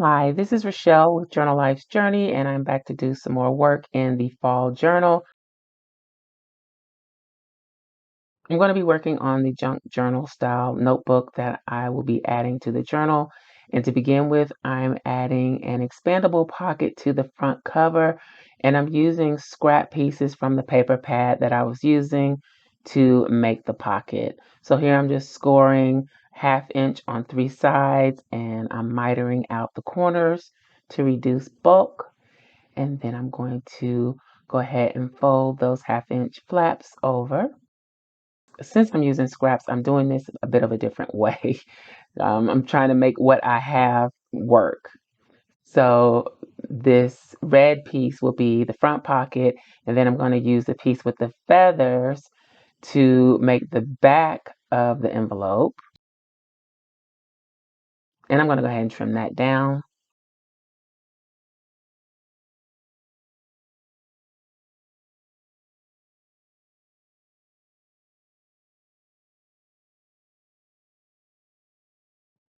Hi, this is Rachelle with Journal Life's Journey, and I'm back to do some more work in the fall journal. I'm going to be working on the junk journal style notebook that I will be adding to the journal. And to begin with, I'm adding an expandable pocket to the front cover, and I'm using scrap pieces from the paper pad that I was using to make the pocket. So here I'm just scoring 1/2 inch on 3 sides, and I'm mitering out the corners to reduce bulk. And then I'm going to go ahead and fold those 1/2 inch flaps over. Since I'm using scraps, I'm doing this a bit of a different way. I'm trying to make what I have work. So this red piece will be the front pocket, and then I'm going to use the piece with the feathers to make the back of the envelope. And I'm going to go ahead and trim that down.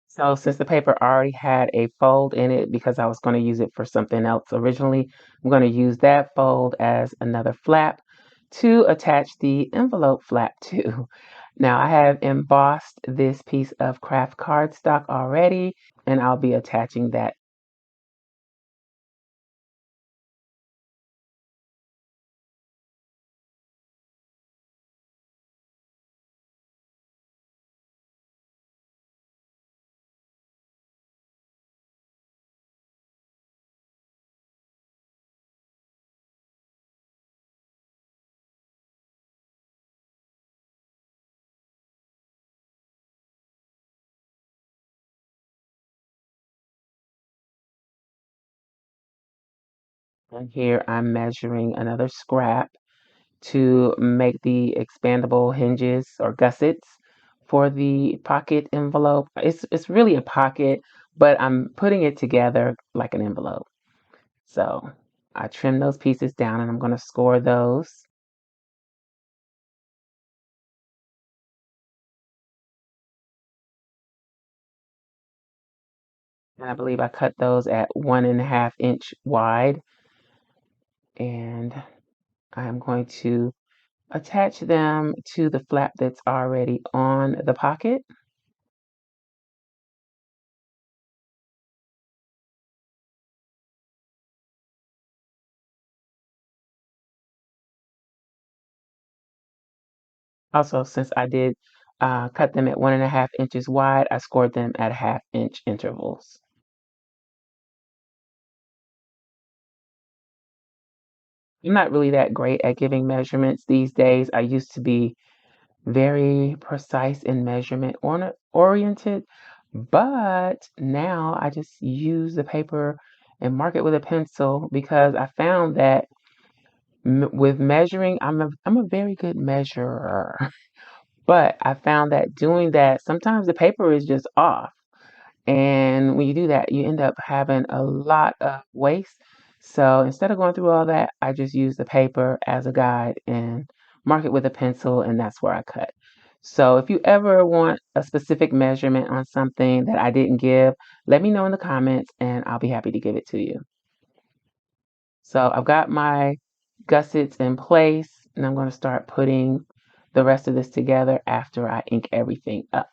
So since the paper already had a fold in it because I was going to use it for something else originally, I'm going to use that fold as another flap to attach the envelope flap to. Now I have embossed this piece of craft cardstock already, and I'll be attaching that. And here I'm measuring another scrap to make the expandable hinges or gussets for the pocket envelope. It's really a pocket, but I'm putting it together like an envelope. So I trim those pieces down and I'm going to score those. And I believe I cut those at 1.5 inch wide. And I'm going to attach them to the flap that's already on the pocket. Also, since I did cut them at 1.5 inches wide, I scored them at 1/2 inch intervals. I'm not really that great at giving measurements these days. I used to be very precise and measurement oriented, but now I just use the paper and mark it with a pencil because I found that with measuring, I'm a very good measurer, but I found that doing that, sometimes the paper is just off. And when you do that, you end up having a lot of waste. So instead of going through all that, I just use the paper as a guide and mark it with a pencil, and that's where I cut. So if you ever want a specific measurement on something that I didn't give, let me know in the comments and I'll be happy to give it to you. So I've got my gussets in place, and I'm going to start putting the rest of this together after I ink everything up.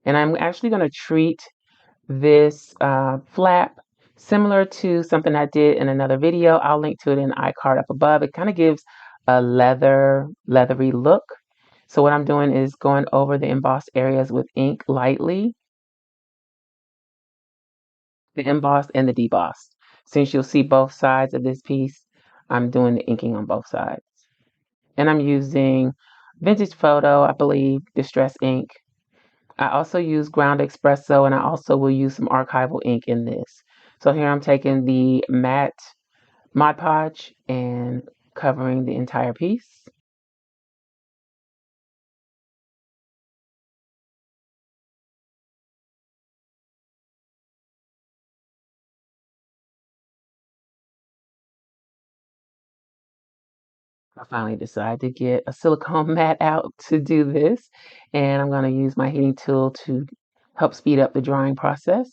And I'm actually going to treat this flap similar to something I did in another video. I'll link to it in the iCard up above. It kind of gives a leathery look. So what I'm doing is going over the embossed areas with ink lightly, the embossed and the debossed. Since you'll see both sides of this piece, I'm doing the inking on both sides. And I'm using Vintage Photo, I believe, Distress ink. I also use ground espresso, and I also will use some archival ink in this. So here I'm taking the matte Mod Podge and covering the entire piece. I finally decided to get a silicone mat out to do this, and I'm going to use my heating tool to help speed up the drying process.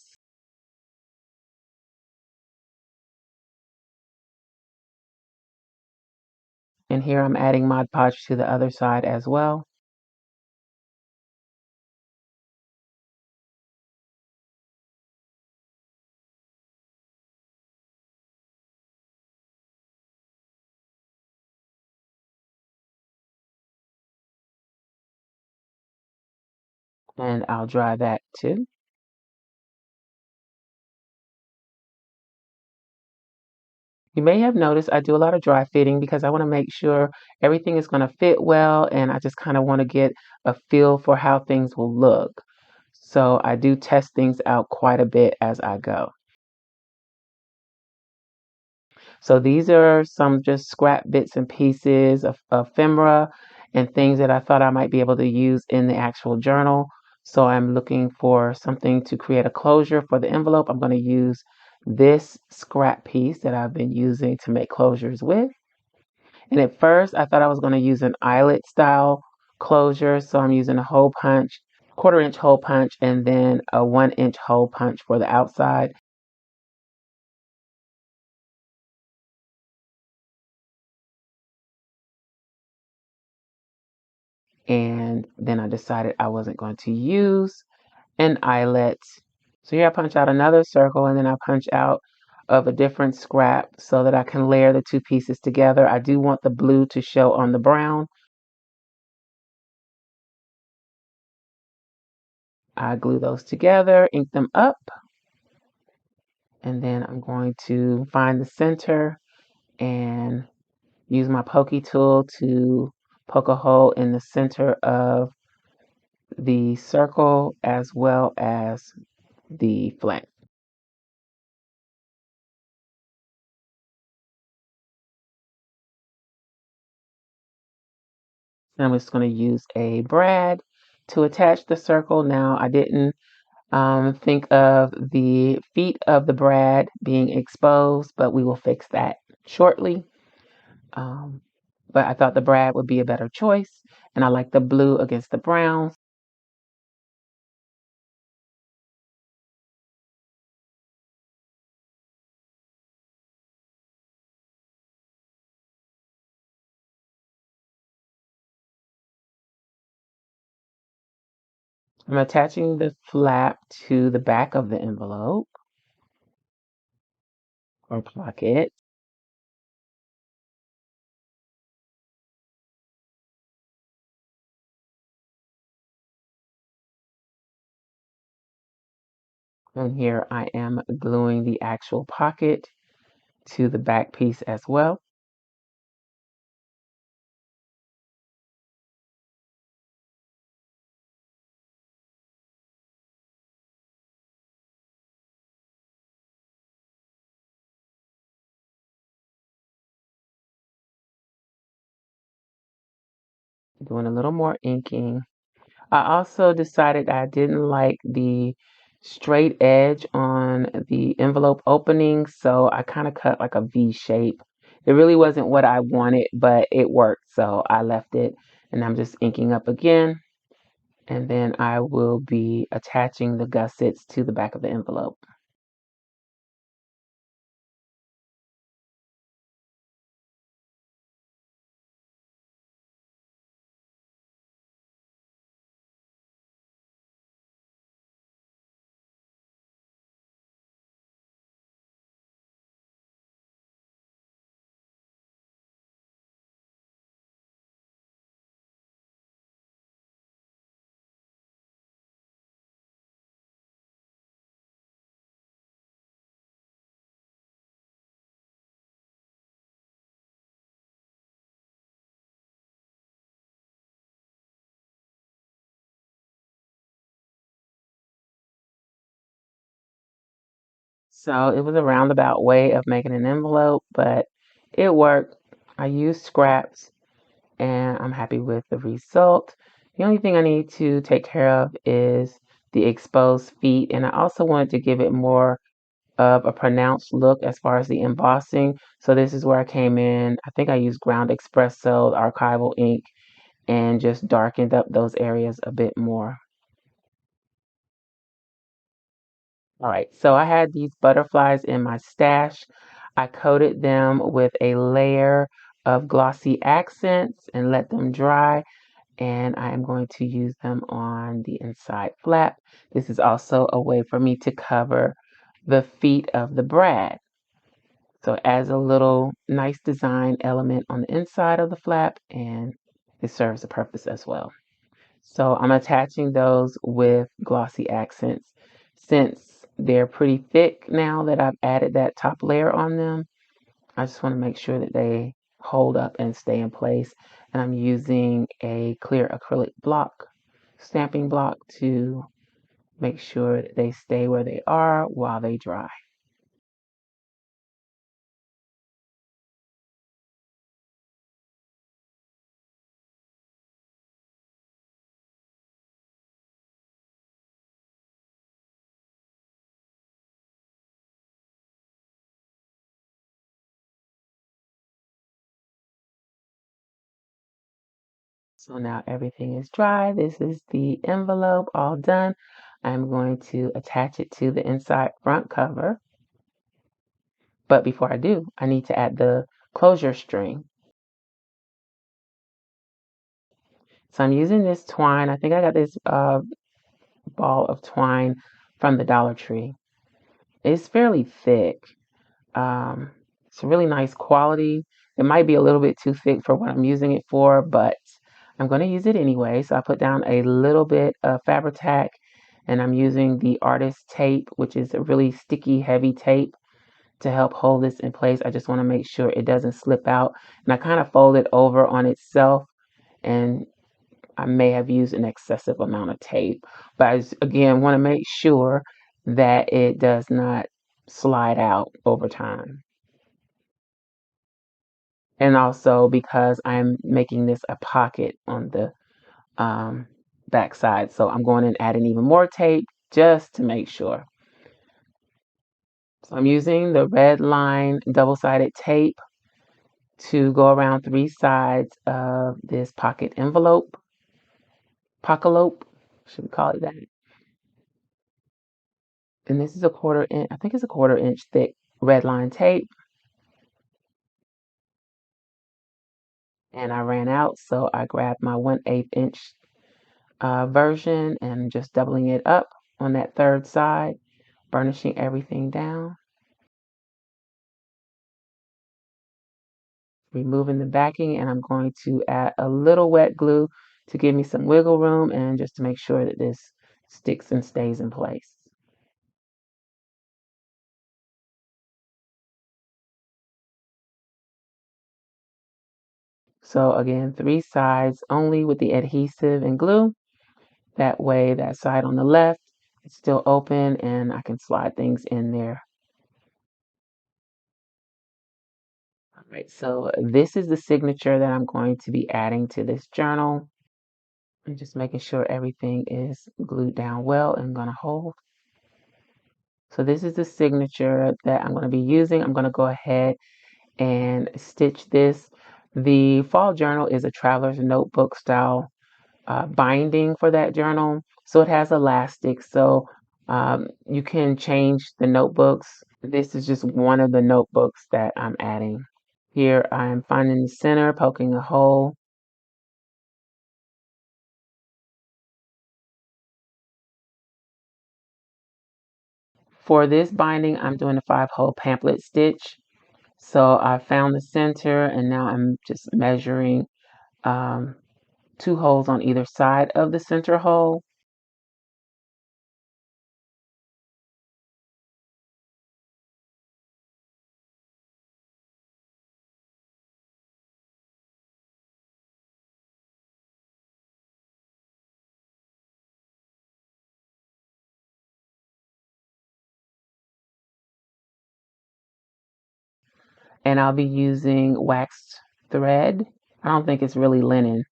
And here I'm adding Mod Podge to the other side as well. And I'll dry that too. You may have noticed I do a lot of dry fitting because I want to make sure everything is going to fit well, and I just kind of want to get a feel for how things will look. So I do test things out quite a bit as I go. So these are some just scrap bits and pieces of ephemera and things that I thought I might be able to use in the actual journal. So I'm looking for something to create a closure for the envelope. I'm going to use this scrap piece that I've been using to make closures with. And at first I thought I was going to use an eyelet style closure. So I'm using a hole punch, quarter-inch hole punch, and then a 1-inch hole punch for the outside. And then I decided I wasn't going to use an eyelet. So here I punch out another circle, and then I punch out of a different scrap so that I can layer the two pieces together. I do want the blue to show on the brown. I glue those together, ink them up, and then I'm going to find the center and use my pokey tool to poke a hole in the center of the circle as well as the flank. And I'm just going to use a brad to attach the circle. Now, I didn't think of the feet of the brad being exposed, but we will fix that shortly. Um, but I thought the brad would be a better choice, and I like the blue against the brown. I'm attaching the flap to the back of the envelope or pocket. And here I am gluing the actual pocket to the back piece as well. Doing a little more inking. I also decided I didn't like the straight edge on the envelope opening, so I kind of cut like a V shape. It really wasn't what I wanted, but it worked, so I left it. And I'm just inking up again, and then I will be attaching the gussets to the back of the envelope. So it was a roundabout way of making an envelope, but It worked. I used scraps and I'm happy with the result. The only thing I need to take care of is the exposed feet, and I also wanted to give it more of a pronounced look as far as the embossing. So this is where I came in. I think I used ground espresso, archival ink, and just darkened up those areas a bit more. All right, so I had these butterflies in my stash. I coated them with a layer of glossy accents and let them dry. And I am going to use them on the inside flap. This is also a way for me to cover the feet of the brad. So it adds a little nice design element on the inside of the flap, and it serves a purpose as well. So I'm attaching those with glossy accents. Since they're pretty thick now that I've added that top layer on them, I just want to make sure that they hold up and stay in place. And I'm using a clear acrylic block, stamping block, to make sure that they stay where they are while they dry. So now everything is dry. This is the envelope all done. I'm going to attach it to the inside front cover. But before I do, I need to add the closure string. So I'm using this twine. I think I got this ball of twine from the Dollar Tree. It's fairly thick. Um, it's really nice quality. It might be a little bit too thick for what I'm using it for, but I'm going to use it anyway. So I put down a little bit of Fabri-Tac, and I'm using the artist tape, which is a really sticky, heavy tape to help hold this in place. I just want to make sure it doesn't slip out. And I kind of fold it over on itself, and I may have used an excessive amount of tape. But again, want to make sure that it does not slide out over time. And also because I'm making this a pocket on the um, back side. So I'm going and adding even more tape just to make sure. So I'm using the red line double-sided tape to go around 3 sides of this pocket envelope, pockalope, should we call it that? And this is a 1/4 inch, I think it's a 1/4 inch thick red line tape. And I ran out, so I grabbed my 1/8 inch version and just doubling it up on that third side, burnishing everything down, removing the backing, and I'm going to add a little wet glue to give me some wiggle room and just to make sure that this sticks and stays in place. So again, 3 sides only with the adhesive and glue. That way, that side on the left is still open and I can slide things in there. All right, so this is the signature that I'm going to be adding to this journal. I'm just making sure everything is glued down well and gonna hold. So this is the signature that I'm gonna be using. I'm gonna go ahead and stitch this. The fall journal is a traveler's notebook style binding for that journal. So it has elastic, so you can change the notebooks. This is just one of the notebooks that I'm adding. Here I'm finding the center, poking a hole. For this binding, I'm doing a 5-hole pamphlet stitch. So I found the center and now I'm just measuring 2 holes on either side of the center hole. and I'll be using waxed thread. I don't think it's really linen.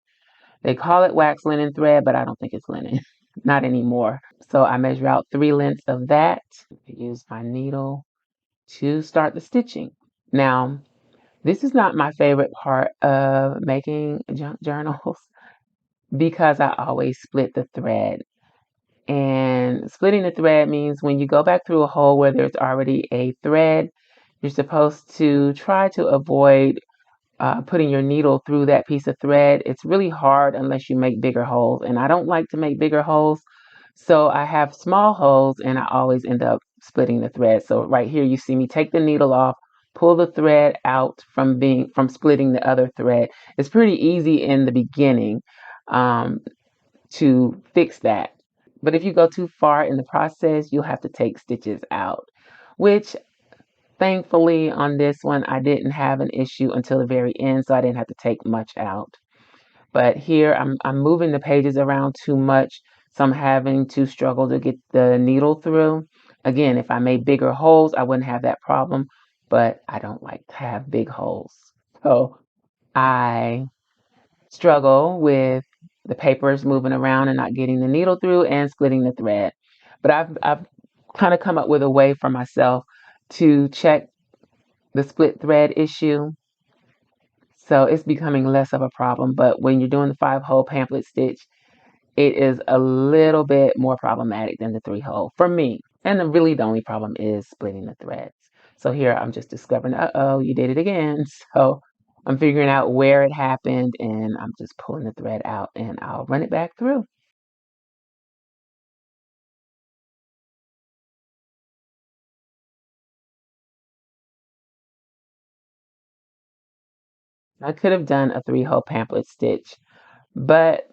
They call it wax linen thread, but I don't think it's linen. Not anymore. So I measure out 3 lengths of that. Use my needle to start the stitching. Now, this is not my favorite part of making junk journals because I always split the thread. And splitting the thread means when you go back through a hole where there's already a thread, you're supposed to try to avoid putting your needle through that piece of thread. It's really hard unless you make bigger holes, and I don't like to make bigger holes, so I have small holes and I always end up splitting the thread. So right here you see me take the needle off, pull the thread out from splitting the other thread. It's pretty easy in the beginning to fix that, but if you go too far in the process, you'll have to take stitches out, which thankfully, on this one, I didn't have an issue until the very end, so I didn't have to take much out. But here, I'm moving the pages around too much, so I'm having to struggle to get the needle through. Again, if I made bigger holes, I wouldn't have that problem, but I don't like to have big holes. So I struggle with the papers moving around and not getting the needle through and splitting the thread. But I've kind of come up with a way for myself to check the split thread issue. So it's becoming less of a problem. But when you're doing the 5-hole pamphlet stitch, it is a little bit more problematic than the 3-hole for me. And really the only problem is splitting the threads. So here I'm just discovering, uh-oh, you did it again. So I'm figuring out where it happened and I'm just pulling the thread out and I'll run it back through. I could have done a 3-hole pamphlet stitch, but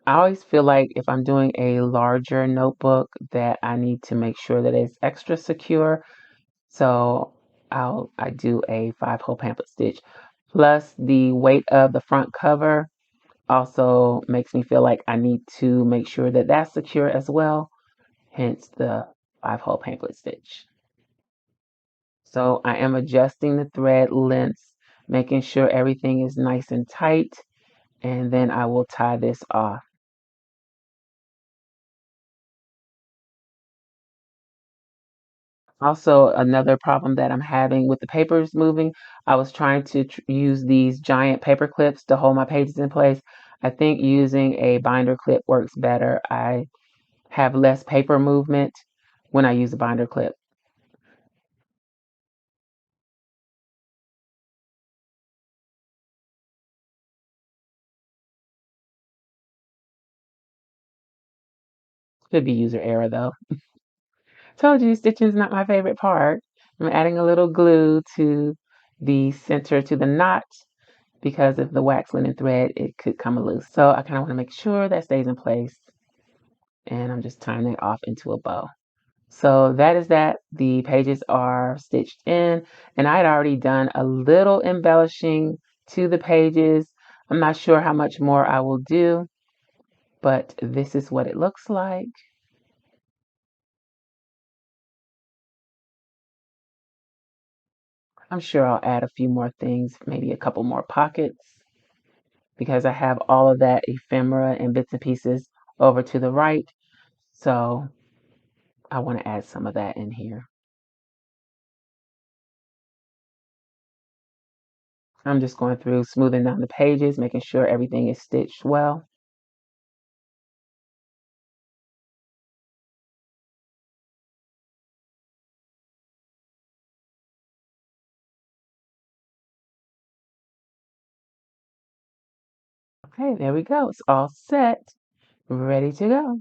I always feel like if I'm doing a larger notebook that I need to make sure that it's extra secure. So I do a 5-hole pamphlet stitch. Plus the weight of the front cover also makes me feel like I need to make sure that that's secure as well. Hence the 5-hole pamphlet stitch. So I am adjusting the thread lengths, making sure everything is nice and tight, and then I will tie this off. Also, another problem that I'm having with the papers moving, I was trying to use these giant paper clips to hold my pages in place. I think using a binder clip works better. I have less paper movement when I use a binder clip. Could be user error though. Told you stitching is not my favorite part. I'm adding a little glue to the center to the knot because of the wax linen thread, it could come loose. So I kind of want to make sure that stays in place. And I'm just tying it off into a bow. So that is that. The pages are stitched in, and I had already done a little embellishing to the pages. I'm not sure how much more I will do, but this is what it looks like. I'm sure I'll add a few more things, maybe a couple more pockets, because I have all of that ephemera and bits and pieces over to the right. So I want to add some of that in here. I'm just going through smoothing down the pages, making sure everything is stitched well. Okay, there we go. It's all set, ready to go.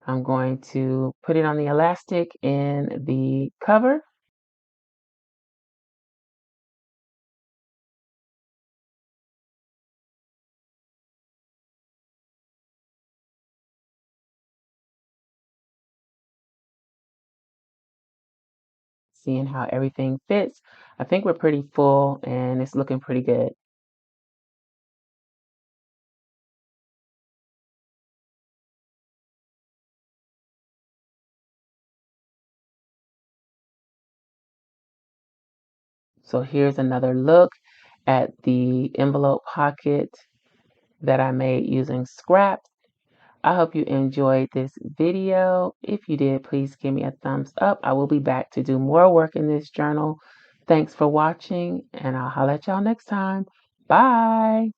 I'm going to put it on the elastic in the cover. Seeing how everything fits. I think we're pretty full and it's looking pretty good. So here's another look at the envelope pocket that I made using scraps. I hope you enjoyed this video. If you did, please give me a thumbs up. I will be back to do more work in this journal. Thanks for watching, and I'll holler at y'all next time. Bye.